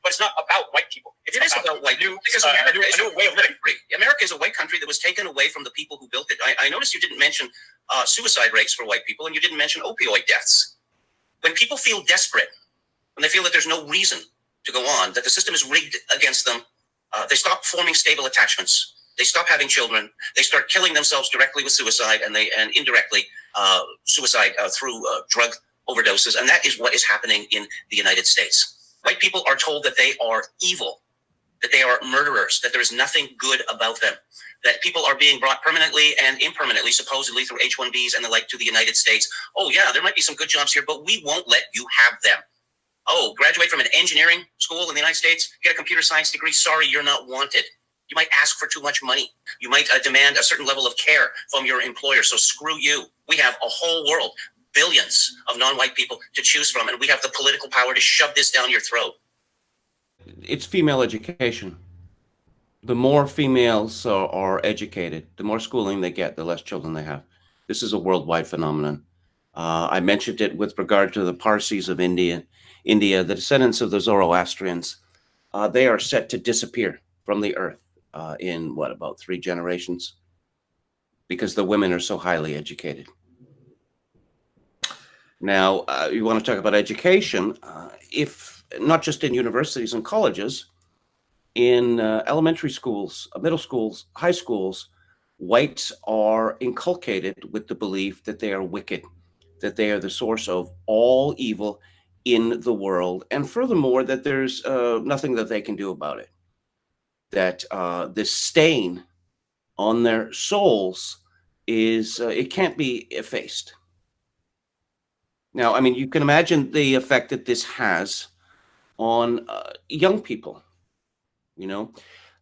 but it's not about white people. It is about white people because America is a way of living. America is a white country that was taken away from the people who built it. I noticed you didn't mention suicide rates for white people, and you didn't mention opioid deaths. When people feel desperate, when they feel that there's no reason to go on, that the system is rigged against them, they stop forming stable attachments. They stop having children. They start killing themselves directly with suicide, and indirectly suicide through drug overdoses. And that is what is happening in the United States. White people are told that they are evil, that they are murderers, that there is nothing good about them, that people are being brought permanently and impermanently, supposedly through H-1Bs and the like, to the United States. Oh, yeah, there might be some good jobs here, but we won't let you have them. Oh, graduate from an engineering school in the United States, get a computer science degree. Sorry, you're not wanted. You might ask for too much money. You might demand a certain level of care from your employer. So screw you. We have a whole world, billions of non-white people to choose from, and we have the political power to shove this down your throat. It's female education. The more females are educated, the more schooling they get, the less children they have. This is a worldwide phenomenon. I mentioned it with regard to the Parsis of India, the descendants of the Zoroastrians. They are set to disappear from the earth in about 3 generations, because the women are so highly educated. Now, you want to talk about education, if not just in universities and colleges, in elementary schools, middle schools, high schools, whites are inculcated with the belief that they are wicked, that they are the source of all evil in the world, and furthermore, that there's nothing that they can do about it. That this stain on their souls is, it can't be effaced. Now, I mean, you can imagine the effect that this has on young people. You know,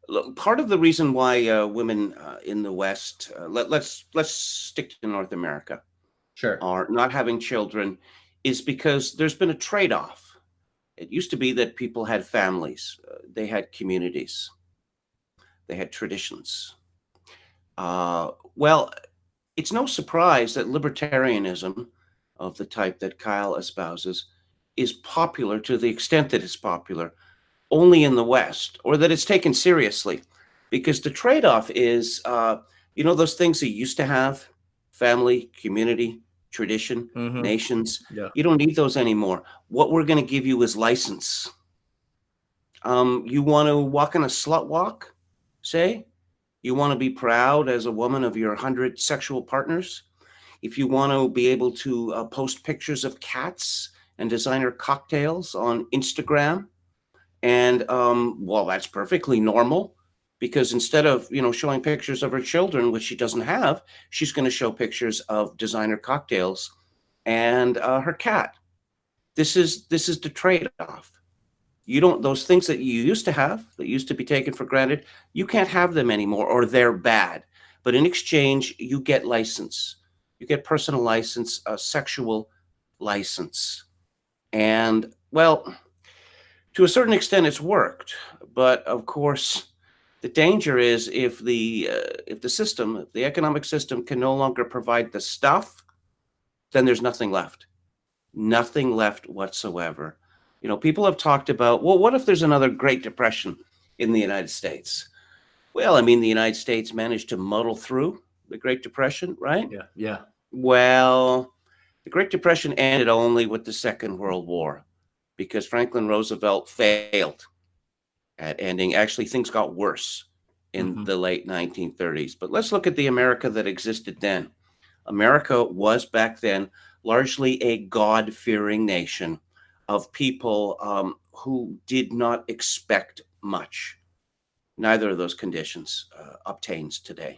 look, part of the reason why women in the West, let's stick to North America, sure, are not having children is because there's been a trade-off. It used to be that people had families, they had communities, they had traditions. Well, it's no surprise that libertarianism of the type that Kyle espouses is popular to the extent that it's popular only in the West, or that it's taken seriously, because the trade-off is, those things you used to have, family, community, tradition, nations, you don't need those anymore. What we're going to give you is license. You want to walk in a slut walk, say? You want to be proud as a woman of your 100 sexual partners? If you want to be able to post pictures of cats and designer cocktails on Instagram, and that's perfectly normal, because instead of showing pictures of her children, which she doesn't have, she's going to show pictures of designer cocktails and her cat. This is the trade-off. You don't, those things that you used to have, that used to be taken for granted, you can't have them anymore, or they're bad. But in exchange, you get license. You get personal license, a sexual license. And, well, to a certain extent, it's worked. But, of course, the danger is if the system, if the economic system can no longer provide the stuff, then there's nothing left. Nothing left whatsoever. People have talked about, well, what if there's another Great Depression in the United States? Well, I mean, the United States managed to muddle through the Great Depression, right? Yeah. Well, the Great Depression ended only with the Second World War, because Franklin Roosevelt failed at ending. Actually, things got worse in the late 1930s. But let's look at the America that existed then. America was back then largely a God-fearing nation of people who did not expect much. Neither of those conditions obtains today.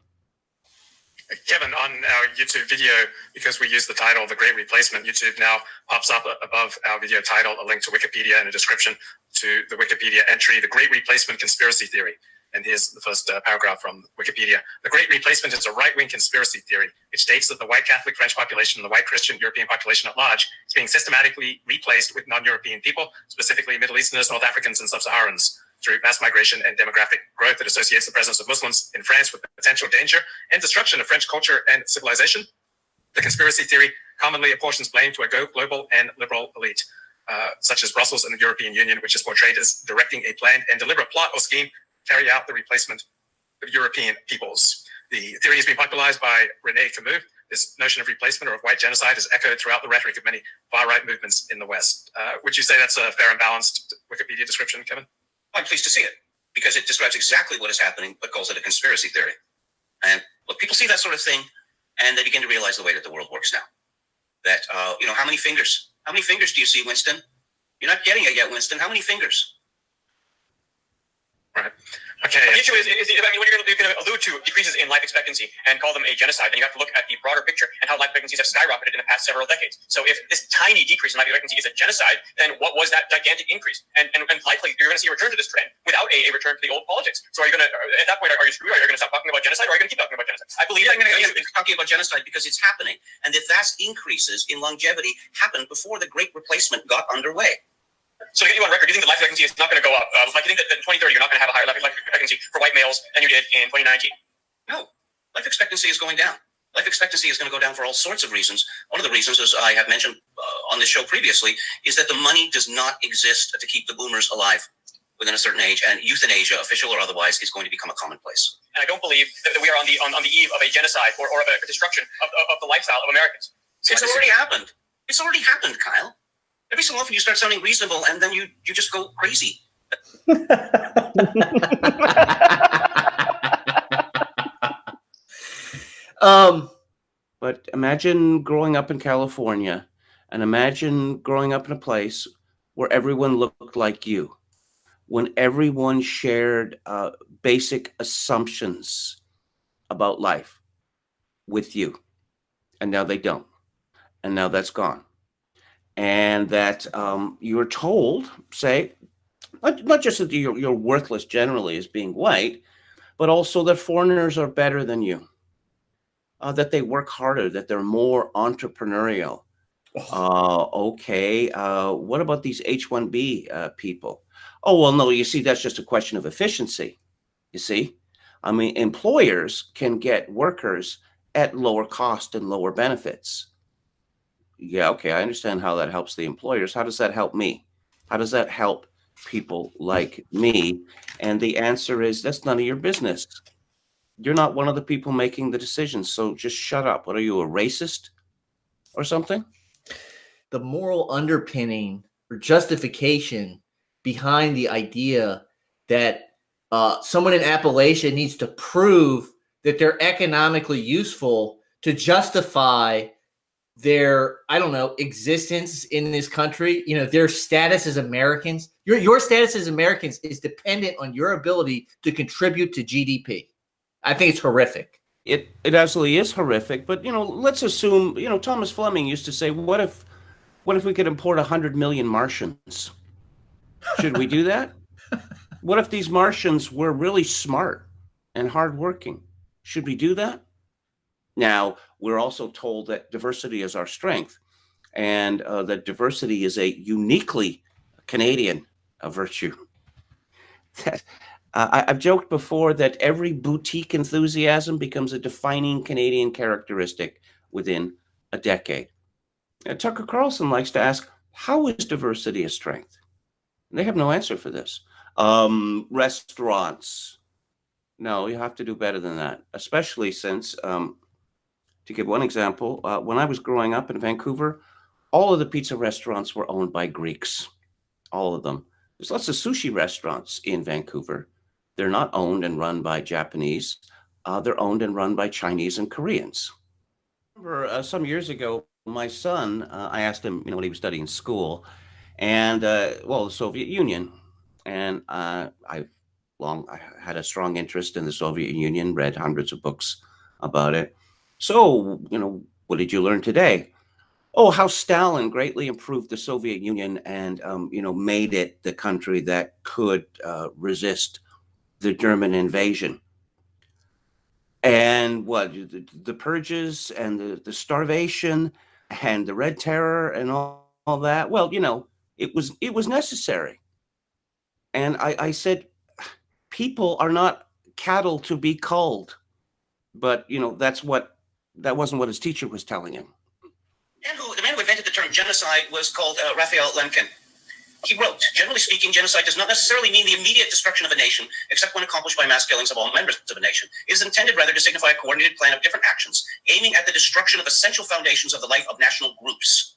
Kevin, on our YouTube video, because we use the title The Great Replacement, YouTube now pops up above our video title a link to Wikipedia and a description to the Wikipedia entry, The Great Replacement Conspiracy Theory. And here's the first paragraph from Wikipedia. The Great Replacement is a right-wing conspiracy theory which states that the white Catholic French population and the white Christian European population at large is being systematically replaced with non-European people, specifically Middle Easterners, North Africans, and Sub-Saharans, through mass migration and demographic growth that associates the presence of Muslims in France with potential danger and destruction of French culture and civilization. The conspiracy theory commonly apportions blame to a global and liberal elite. such as Brussels and the European Union, which is portrayed as directing a planned and deliberate plot or scheme to carry out the replacement of European peoples. The theory has been popularized by René Camus. This notion of replacement or of white genocide is echoed throughout the rhetoric of many far-right movements in the West. Would you say that's a fair and balanced Wikipedia description, Kevin? I'm pleased to see it because it describes exactly what is happening, but calls it a conspiracy theory. And look, people see that sort of thing, and they begin to realize the way that the world works now. That how many fingers? How many fingers do you see, Winston? You're not getting it yet, Winston. How many fingers? Right. Okay. The issue is I mean, when you're going to allude to decreases in life expectancy and call them a genocide, then you have to look at the broader picture and how life expectancies have skyrocketed in the past several decades. So if this tiny decrease in life expectancy is a genocide, then what was that gigantic increase? And likely you're going to see a return to this trend without a return to the old politics. So are you going to, at that point, are you screwed? Are you going to stop talking about genocide, or are you going to keep talking about genocide? I believe I'm talking about genocide because it's happening, and that vast increases in longevity happened before the Great Replacement got underway. So to get you on record, do you think the life expectancy is not going to go up? Like you think that in 2030 you're not going to have a higher life expectancy for white males than you did in 2019? No, life expectancy is going down. Life expectancy is going to go down for all sorts of reasons. One of the reasons, as I have mentioned on this show previously, is that the money does not exist to keep the boomers alive within a certain age, and euthanasia, official or otherwise, is going to become a commonplace. And I don't believe that we are on the eve of a genocide or of a destruction of the lifestyle of Americans. So it's already happened. It's already happened, Kyle. Every so often you start sounding reasonable, and then you just go crazy. But imagine growing up in California, and imagine growing up in a place where everyone looked like you, when everyone shared basic assumptions about life with you, and now they don't, and now that's gone. And that you're told, say, not just that you're worthless generally as being white, but also that foreigners are better than you, that they work harder, that they're more entrepreneurial. Okay, what about these H-1B people? Oh, well, no, you see, that's just a question of efficiency, you see? I mean, employers can get workers at lower cost and lower benefits. Yeah, okay, I understand how that helps the employers. How does that help me? How does that help people like me? And the answer is that's none of your business. You're not one of the people making the decisions, so just shut up. What are you, a racist or something? The moral underpinning or justification behind the idea that someone in Appalachia needs to prove that they're economically useful to justify their, I don't know, existence in this country, their status as Americans. Your status as Americans is dependent on your ability to contribute to GDP. I think it's horrific. It absolutely is horrific. But let's assume, Thomas Fleming used to say, what if we could import 100 million Martians? Should we do that? What if these Martians were really smart and hardworking? Should we do that? Now, we're also told that diversity is our strength, and that diversity is a uniquely Canadian virtue. I've joked before that every boutique enthusiasm becomes a defining Canadian characteristic within a decade. Tucker Carlson likes to ask, how is diversity a strength? They have no answer for this. Restaurants. No, you have to do better than that, especially since... to give one example, when I was growing up in Vancouver, all of the pizza restaurants were owned by Greeks, all of them. There's lots of sushi restaurants in Vancouver. They're not owned and run by Japanese. They're owned and run by Chinese and Koreans. I remember some years ago, my son, I asked him, what he was studying in school, and, the Soviet Union. And I had a strong interest in the Soviet Union, read hundreds of books about it. So, what did you learn today? Oh, how Stalin greatly improved the Soviet Union and, made it the country that could resist the German invasion. And what, the purges and the starvation and the Red Terror and all that? Well, it was necessary. And I said, people are not cattle to be culled. But, that wasn't what his teacher was telling him. And the man who invented the term genocide was called Raphael Lemkin. He wrote, generally speaking, genocide does not necessarily mean the immediate destruction of a nation, except when accomplished by mass killings of all members of a nation. It is intended rather to signify a coordinated plan of different actions, aiming at the destruction of essential foundations of the life of national groups.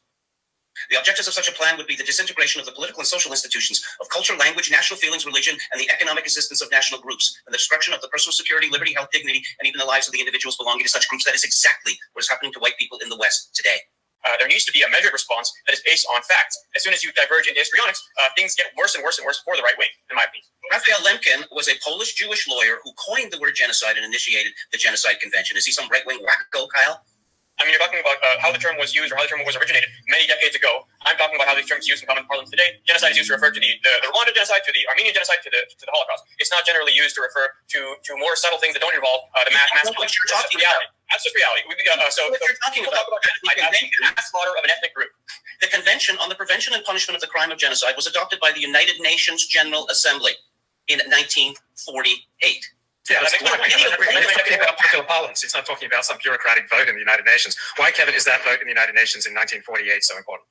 The objectives of such a plan would be the disintegration of the political and social institutions, of culture, language, national feelings, religion, and the economic existence of national groups, and the destruction of the personal security, liberty, health, dignity, and even the lives of the individuals belonging to such groups. That is exactly what is happening to white people in the West today. There needs to be a measured response that is based on facts. As soon as you diverge into histrionics, things get worse and worse and worse for the right wing, in my opinion. Raphael Lemkin was a Polish-Jewish lawyer who coined the word genocide and initiated the Genocide Convention. Is he some right-wing wacko, Kyle? I mean, you're talking about how the term was used or how the term was originated many decades ago. I'm talking about how these terms are used in common parlance today. Genocide is used to refer to the Rwanda genocide, to the Armenian genocide, to the Holocaust. It's not generally used to refer to more subtle things that don't involve the mass That's what you're talking about. That's just reality. So What you're talking we'll about. talk about genocide as the mass slaughter of an ethnic group. The Convention on the Prevention and Punishment of the Crime of Genocide was adopted by the United Nations General Assembly in 1948. Yeah, it's talking about popular parlance. It's not talking about some bureaucratic vote in the United Nations. Why, Kevin, is that vote in the United Nations in 1948 so important?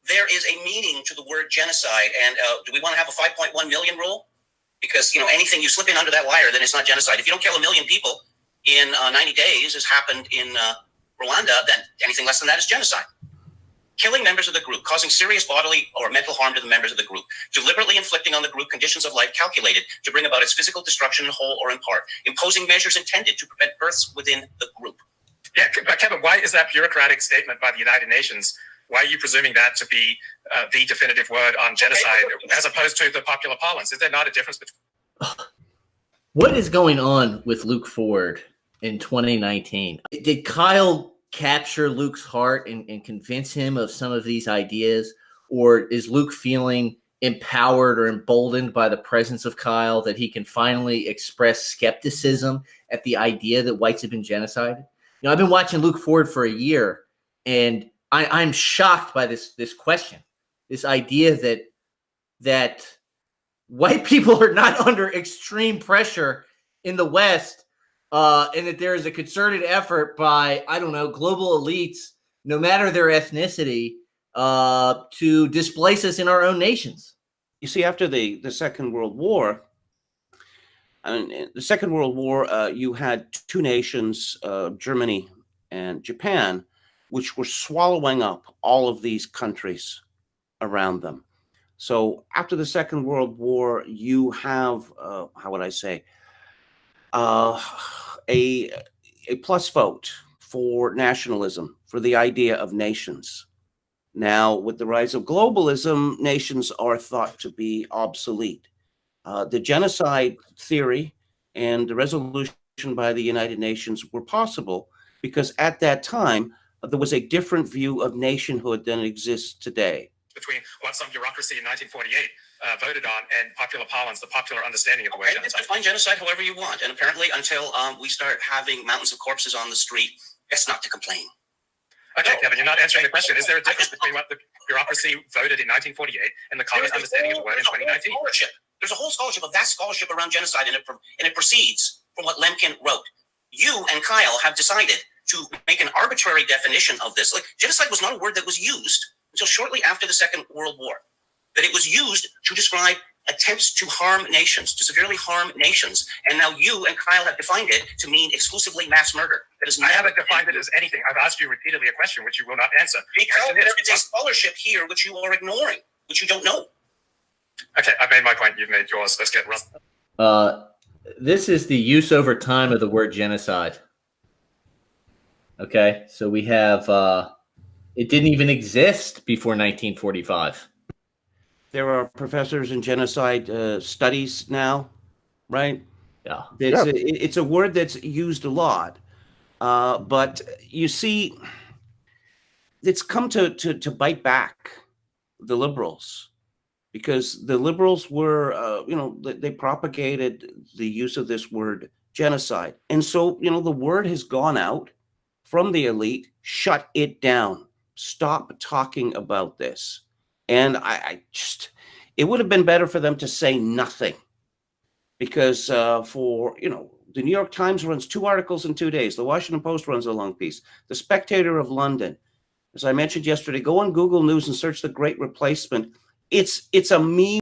There is a meaning to the word genocide, and do we want to have a 5.1 million rule? Because anything you slip in under that wire, then it's not genocide. If you don't kill 1 million people in 90 days, as happened in Rwanda, then anything less than that is genocide. Killing members of the group, causing serious bodily or mental harm to the members of the group, deliberately inflicting on the group conditions of life calculated to bring about its physical destruction in whole or in part, imposing measures intended to prevent births within the group. Yeah, but Kevin, why is that bureaucratic statement by the United Nations? Why are you presuming that to be the definitive word on genocide as opposed to the popular parlance? Is there not a difference between? What is going on with Luke Ford in 2019? Did Kyle capture Luke's heart and convince him of some of these ideas? Or is Luke feeling empowered or emboldened by the presence of Kyle that he can finally express skepticism at the idea that whites have been genocided? I've been watching Luke Ford for a year, and I'm shocked by this question, this idea that white people are not under extreme pressure in the West, and that there is a concerted effort by, global elites, no matter their ethnicity, to displace us in our own nations. You see, after the Second World War, you had two nations, Germany and Japan, which were swallowing up all of these countries around them. So after the Second World War, you have, a plus vote for nationalism, for the idea of nations. Now, with the rise of globalism, nations are thought to be obsolete. The genocide theory and the resolution by the United Nations were possible because at that time, there was a different view of nationhood than exists today. Between what some bureaucracy in 1948 voted on and popular parlance, the popular understanding of the word genocide. Define genocide however you want. And apparently until we start having mountains of corpses on the street, it's not to complain. Okay, Kevin, you're not answering the question. Is there a difference between what the bureaucracy voted in 1948 and the common understanding of the word in 2019? There's a whole scholarship, a vast scholarship around genocide, and it proceeds from what Lemkin wrote. You and Kyle have decided to make an arbitrary definition of this. Like, genocide was not a word that was used until shortly after the Second World War. That it was used to describe attempts to harm nations, to severely harm nations. And now you and Kyle have defined it to mean exclusively mass murder. I haven't defined it as anything. I've asked you repeatedly a question which you will not answer. Because there is a scholarship here which you are ignoring, which you don't know. Okay, I've made my point. You've made yours. Let's get run. This is the use over time of the word genocide. Okay, so we have it didn't even exist before 1945. There are professors in genocide studies now, right? Yeah. It's a word that's used a lot. But you see, it's come to bite back the liberals, because the liberals were, they propagated the use of this word genocide. And so, the word has gone out from the elite, shut it down, stop talking about this. And it would have been better for them to say nothing, because the New York Times runs 2 articles in 2 days. The Washington Post runs a long piece. The Spectator of London, as I mentioned yesterday, go on Google News and search the Great Replacement. it's a meme